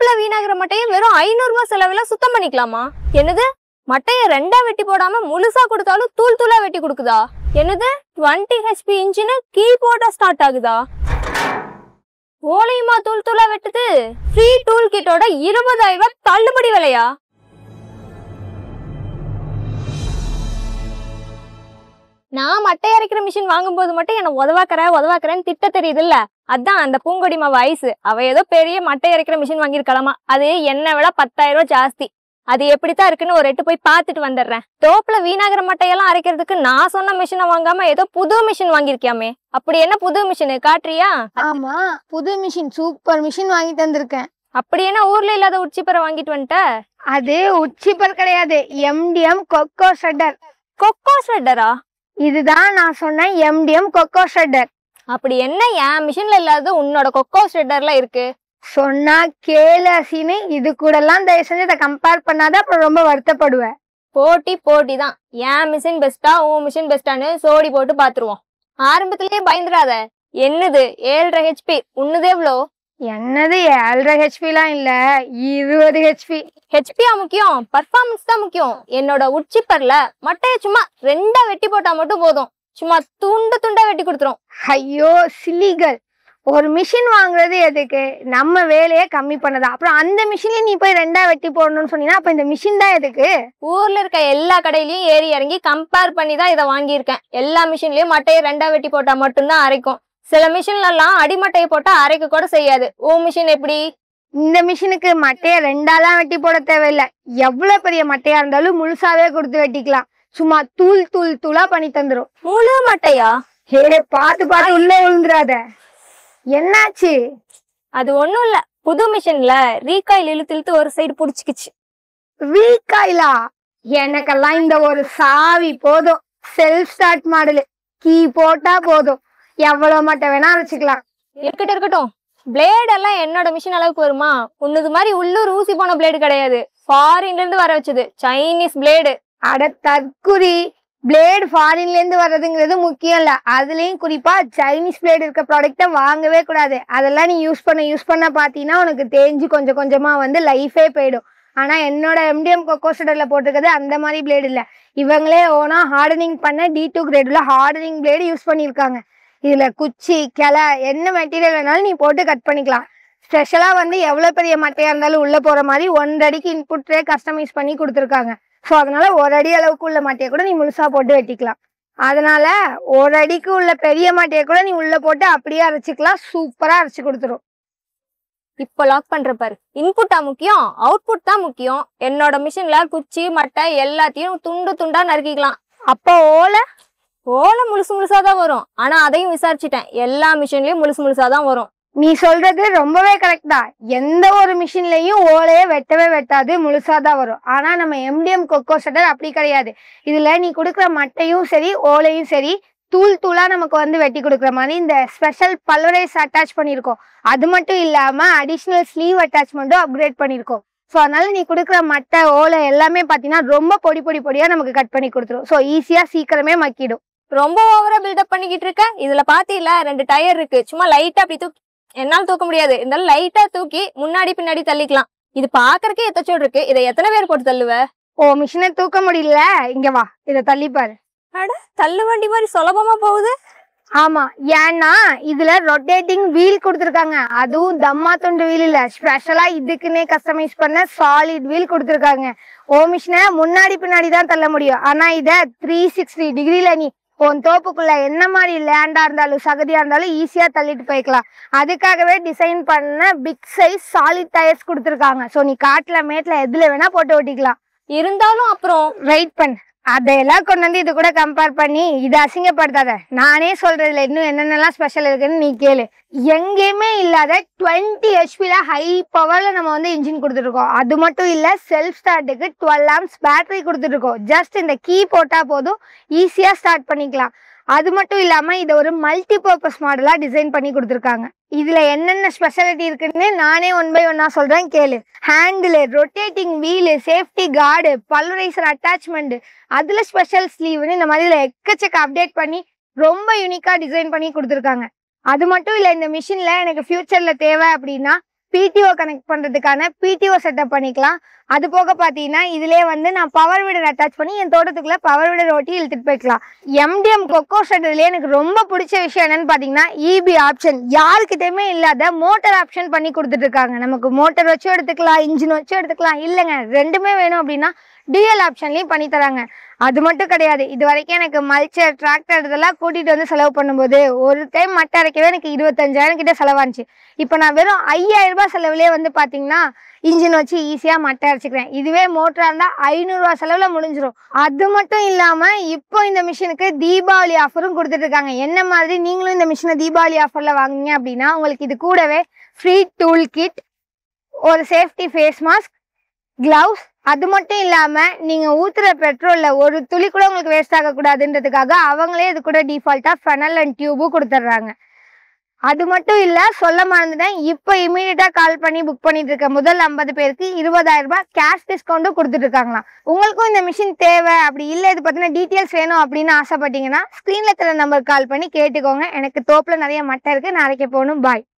தோப்புல வீணாகிற மட்டையை வெறும் 500 ரூபாய் செலவுல சுத்தம் பண்ணிக்கலாமா? என்னது, மட்டைய ரெண்டா வெட்டி போடாம முழுசா கொடுத்தாலும் தூள் தூளா வெட்டி கொடுக்குதா? என்னது, 20 HP இன்ஜின் கீபோர்டா ஸ்டார்ட் ஆகுதா? ஓலையுமா தூள் தூளா வெட்டுது? ஃப்ரீ டூல் கிட்டோட 20,000 ரூபாய் தள்ளுபடி விலையா? நான் மட்டை அரைக்கிற மிஷின் வாங்கும்போது மட்டும் என்ன உதவாக்குறேன்னு திட்ட தெரியுது இல்ல, அதான் அந்த பூங்கொடி மாவு ஐஸ் அவ ஏதோ பெரிய மட்டை அரைக்கிற மிஷின் வாங்கிருக்கலாமா. அது என்னை விட 10,000 ரூபாய் ஜாஸ்தி. அது எப்படித்தான் இருக்குன்னு ஒரு எட்டு போய் பார்த்துட்டு வந்துடுறேன். தோப்புல வீணாகிற மட்டையெல்லாம் அரைக்கிறதுக்கு நான் சொன்ன மிஷினை வாங்காம ஏதோ புது மிஷின் வாங்கிருக்கியாமே, அப்படி என்ன புது மிஷின் காட்டுறியா? ஆமா, புது மிஷின், சூப்பர் மிஷின் வாங்கிட்டு வந்திருக்கேன். அப்படி என்ன ஊர்ல இல்லாத உச்சிப்பரை வாங்கிட்டு வந்துட்ட? அது உச்சிப்பர் கிடையாது, MDM கொக்கோ ஷெட்டர். கொக்கோ ஷெட்டரா? இதுதான் நான் சொன்ன MDM கொக்கோ ஷெட்டர். அப்படி என்ன என் மிஷின்ல இல்லாத உன்னோட கொக்கோ ஷெட்டர்ல இருக்கு? சொன்னா கேளு அசினு, இது கூட எல்லாம் தயவு செஞ்சு இதை கம்பேர் பண்ணாத, அப்புறம் ரொம்ப வருத்தப்படுவேன். போட்டி தான். என் மிஷின் பெஸ்டா உன் மிஷின் பெஸ்டான்னு சோடி போட்டு பாத்துருவோம். ஆரம்பத்திலேயே பயந்துடாத. என்னது 7.5 HP, உன்னது எவ்வளோ? என்னது 7.5 HP எல்லாம் இல்ல, 20 HP. ஹெச்பியா முக்கியம்? பர்ஃபார்மன்ஸ் தான் முக்கியம். என்னோட உச்சிப்பர்ல மட்டைய சும்மா ரெண்டா வெட்டி போட்டா மட்டும் போதும், சும்மா துண்டா வெட்டி கொடுத்துரும். ஐயோ சில்லிகள், ஒரு மிஷின் வாங்குறது எதுக்கு? நம்ம வேலையை கம்மி பண்ணதா? அப்புறம் அந்த மிஷின்ல நீ போய் ரெண்டா வெட்டி போடணும்னு சொன்னீங்கன்னா அப்ப இந்த மிஷின் தான் எதுக்கு? ஊர்ல இருக்க எல்லா கடையிலயும் ஏறி இறங்கி கம்பேர் பண்ணி தான் இதை வாங்கியிருக்கேன். எல்லா மிஷின்லயும் மட்டையை ரெண்டா வெட்டி போட்டா மட்டும்தான் அரைக்கும். சில மிஷின்ல எல்லாம் அடிமட்டையை போட்டா அரைக்க கூட செய்யாது. உன் மிஷின் எப்படி? இந்த மிஷினுக்கு மட்டைய ரெண்டாலாம் வெட்டி போட தேவையில்லை. எவ்வளவு பெரிய மட்டையா இருந்தாலும் முழுசாவே கொடுத்து வெட்டிக்கலாம். சும்மா தூளா பண்ணி தந்துரும். முழு மட்டையா? ஹே, பார்த்து உள்ள விழுந்துராத. என்னாச்சு? அது ஒண்ணும் இல்ல, புது மிஷின்ல ரீகாயில் இழுத்து ஒரு சைடு புடிச்சுக்கிச்சு. ரீகாயிலா? எனக்கெல்லாம் இந்த ஒரு சாவி போதும். செல்ஃப் ஸ்டார்ட் மாடலு, கீ போட்டா போதும், எவ்வளவு மட்டை வேணா அரைச்சிக்கலாம். இருக்கட்டும். பிளேட் எல்லாம் என்னோட மிஷின் அளவுக்கு வருமா? உன்னது மாதிரி உள்ளூர் ஊசி போன பிளேடு கிடையாது, ஃபாரின்ல இருந்து வர வச்சது சைனீஸ் பிளேடு. அட தற்குறி, பிளேடு ஃபாரின்ல இருந்து வர்றதுங்கிறது முக்கியம் இல்ல, அதுலயும் குறிப்பா சைனீஸ் பிளேடு இருக்க ப்ராடக்ட வாங்கவே கூடாது. அதெல்லாம் நீ யூஸ் பண்ண பாத்தீங்கன்னா உனக்கு தேஞ்சு கொஞ்சம் கொஞ்சமா வந்து லைஃபே போயிடும். ஆனா என்னோட MDM கொக்கோ ஷெட்டர்ல போட்டிருக்கிறது அந்த மாதிரி பிளேடு இல்ல. இவங்களே ஓனா ஹார்டனிங் பண்ண D2 கிரேட் உள்ள ஹார்டனிங் பிளேடு யூஸ் பண்ணிருக்காங்க. இதுல குச்சி கிளை என்ன மெட்டீரியல் வேணாலும் நீ போட்டு கட் பண்ணிக்கலாம். ஸ்பெஷலா வந்து எவ்வளவு பெரிய மட்டையா இருந்தாலும் உள்ள போற மாதிரி 1 அடிக்கு இன்புட் ட்ரே கஸ்டமைஸ் பண்ணி கொடுத்துருக்காங்க. ஸோ அதனால 1 அடி அளவுக்கு உள்ள மட்டையை கூட நீ முழுசா போட்டு வெட்டிக்கலாம். அதனால 1 அடிக்கு உள்ள பெரிய மட்டையை கூட நீ உள்ள போட்டு அப்படியே அரைச்சிக்கலாம். சூப்பரா அரைச்சு கொடுத்துரும். இப்போ லாக் பண்ற பாரு. இன்புட்டா முக்கியம், அவுட்புட் தான் முக்கியம். என்னோட மிஷின்ல குச்சி மட்டை எல்லாத்தையும் துண்டா நறுக்கிக்கலாம். அப்போ ஓலை முழுசாதான் வரும். ஆனா அதையும் விசாரிச்சுட்டேன், எல்லா மிஷின்லயும் முழுசாதான் வரும். நீ சொல்றது ரொம்பவே கரெக்ட் தான். எந்த ஒரு மிஷின்லயும் ஓலையே வெட்டவே வெட்டாது, முழுசாதான் வரும். ஆனா நம்ம MDM கொக்கோ ஷெட்டர் அப்படி கிடையாது. இதுல நீ கொடுக்குற மட்டையும் சரி ஓலையும் சரி தூளா நமக்கு வந்து வெட்டி கொடுக்குற மாதிரி இந்த ஸ்பெஷல் பல்வரைஸ் அட்டாச் பண்ணியிருக்கோம். அது மட்டும் இல்லாம அடிஷ்னல் ஸ்லீவ் அட்டாச்மெண்ட்டும் அப்கிரேட் பண்ணியிருக்கோம். ஸோ அதனால நீ கொடுக்குற மட்டை ஓலை எல்லாமே பார்த்தீங்கன்னா ரொம்ப பொடியா நமக்கு கட் பண்ணி கொடுத்துரும். ஸோ ஈஸியா சீக்கிரமே மக்கிடும். ரொம்ப ஓவரா பில்டப் பண்ணிக்கிட்டு இருக்க. இதுல பாத்தீங்களா 2 டயர் இருக்கு. சும்மா லைட்டா அப்படி என்னால தூக்க முடியாது, இருந்தாலும் லைட்டா தூக்கி முன்னாடி பின்னாடி தள்ளிக்கலாம். இது பாக்குறதுக்கே எத்தச்சோடு இருக்கு. இதை எத்தனை பேர் போட்டு தள்ளுவ? ஓ, மிஷினை தூக்க முடியல, இங்க வா இதை தள்ளிப்பாரு. அட, தள்ளு வண்டி மாதிரி சுலபமா போகுது. ஆமா, ஏன்னா இதுல ரொட்டேட்டிங் வீல் கொடுத்துருக்காங்க. அதுவும் தம்மா துண்டு வீல் இல்ல, ஸ்பெஷலா இதுக்குன்னே கஸ்டமைஸ் பண்ண சாலிட் வீல் கொடுத்துருக்காங்க. ஓ மிஷினை முன்னாடி பின்னாடி தான் தள்ள முடியும். ஆனா இத 360 டிகிரில நீ உன் தோப்புக்குள்ள என்ன மாதிரி லேண்டா இருந்தாலும் சகதியா இருந்தாலும் ஈஸியா தள்ளிட்டு போய்க்கலாம். அதுக்காகவே டிசைன் பண்ண பிக் சைஸ் சாலிட் டயர்ஸ் கொடுத்துருக்காங்க. ஸோ நீ காட்டுல மேட்ல எதுல வேணா போட்டு ஓட்டிக்கலாம். இருந்தாலும் அப்புறம் வெயிட் பண்ணு, அதையெல்லாம் கொண்டு வந்து இது கூட கம்பேர் பண்ணி இதை அசிங்கப்படுத்தாத. நானே சொல்றதுல இன்னும் என்னென்னலாம் ஸ்பெஷல் இருக்குன்னு நீ கேளு. எங்கேயுமே இல்லாத 20 HP ஹை பவர்ல நம்ம வந்து இன்ஜின் கொடுத்துருக்கோம். அது மட்டும் இல்ல, செல்ஃப் ஸ்டார்ட்டுக்கு 12 amps பேட்டரி கொடுத்துருக்கோம். ஜஸ்ட் இந்த கீ போட்டா போதும், ஈஸியா ஸ்டார்ட் பண்ணிக்கலாம். அது மட்டும் இல்லாம இதை ஒரு மல்டி பர்பஸ் மாடலா டிசைன் பண்ணி கொடுத்துருக்காங்க. இதுல என்னென்ன ஸ்பெஷாலிட்டி இருக்குன்னு நானே 1 by 1 சொல்றேன் கேளு. Handle, rotating wheel, safety card, pulveriser attachment, அதுல ஸ்பெஷல் ஸ்லீவ்னு இந்த மாதிரி எக்கச்சக்க அப்டேட் பண்ணி ரொம்ப யூனிக்கா டிசைன் பண்ணி கொடுத்துருக்காங்க. அது மட்டும் இல்ல, இந்த மிஷின்ல எனக்கு ஃபியூச்சர்ல தேவை அப்படின்னா பிடிஓ கனெக்ட் பண்றதுக்கான பிடிஓ செட்டப் பண்ணிக்கலாம். அது போக பாத்தீங்கன்னா இதுலயே வந்து நான் பவர் வீடர் அட்டாச் பண்ணி என் தோட்டத்துக்குள்ள பவர் வீடர் ஓட்டி இழுத்துட்டு போய்க்கலாம். எம்டிஎம் கொக்கோ ஷெட்டர்லயே எனக்கு ரொம்ப பிடிச்ச விஷயம் என்னன்னு பாத்தீங்கன்னா இபி ஆப்ஷன். யாருக்கிட்டயுமே இல்லாத மோட்டார் ஆப்ஷன் பண்ணி கொடுத்துட்டு இருக்காங்க. நமக்கு மோட்டார் வச்சும் எடுத்துக்கலாம், இன்ஜின் வச்சும் எடுத்துக்கலாம். இல்லைங்க, ரெண்டுமே வேணும் அப்படின்னா டிஎல் ஆப்ஷன்லயும் பண்ணி தராங்க. அது மட்டும் கிடையாது, இது வரைக்கும் எனக்கு மல்ச்சர், டிராக்டர் இதெல்லாம் கூட்டிட்டு வந்து செலவு பண்ணும்போது ஒரு டைம் மட்டை அரைக்கவே எனக்கு 25,000 கிட்ட செலவாச்சு. இப்போ நான் வெறும் 5,000 ரூபாய் செலவுலேயே வந்து பாத்தீங்கன்னா இன்ஜின் வச்சு ஈஸியா மட்டை அரைச்சிக்கிறேன். இதுவே மோட்டரா இருந்தா 500 ரூபா செலவுல முடிஞ்சிடும். அது மட்டும் இல்லாம இப்போ இந்த மிஷினுக்கு தீபாவளி ஆஃபரும் கொடுத்துட்டு இருக்காங்க. என்ன மாதிரி நீங்களும் இந்த மிஷினை தீபாவளி ஆஃபர்ல வாங்குனீங்க அப்படின்னா உங்களுக்கு இது கூடவே ஃப்ரீ டூல் கிட், ஒரு சேஃப்டி ஃபேஸ் மாஸ்க், கிளவுஸ், அது மட்டும் இல்லாம நீங்க ஊத்துற பெட்ரோல்ல ஒரு துளி கூட உங்களுக்கு வேஸ்ட் ஆக கூடாதுன்றதுக்காக அவங்களே இது கூட டிஃபால்ட்டா ஃபெனல் அண்ட் டியூபும் கொடுத்துட்றாங்க. அது மட்டும் இல்ல, சொல்ல மறந்துட்டேன், இப்போ இமீடியட்டா கால் பண்ணி புக் பண்ணிட்டு இருக்க முதல் 50 பேருக்கு 20,000 ரூபாய் கேஷ் டிஸ்கவுண்டும் கொடுத்துட்டு இருக்காங்களாம். உங்களுக்கும் இந்த மிஷின் தேவை, அப்படி இல்லை இது பத்தின டீட்டெயில்ஸ் வேணும் அப்படின்னு ஆசைப்பட்டீங்கன்னா ஸ்கிரீன்ல தர நம்பர் கால் பண்ணி கேட்டுக்கோங்க. எனக்கு தோப்புல நிறைய மட்டை இருக்கு, நான் அரைக்க போகணும். பாய்.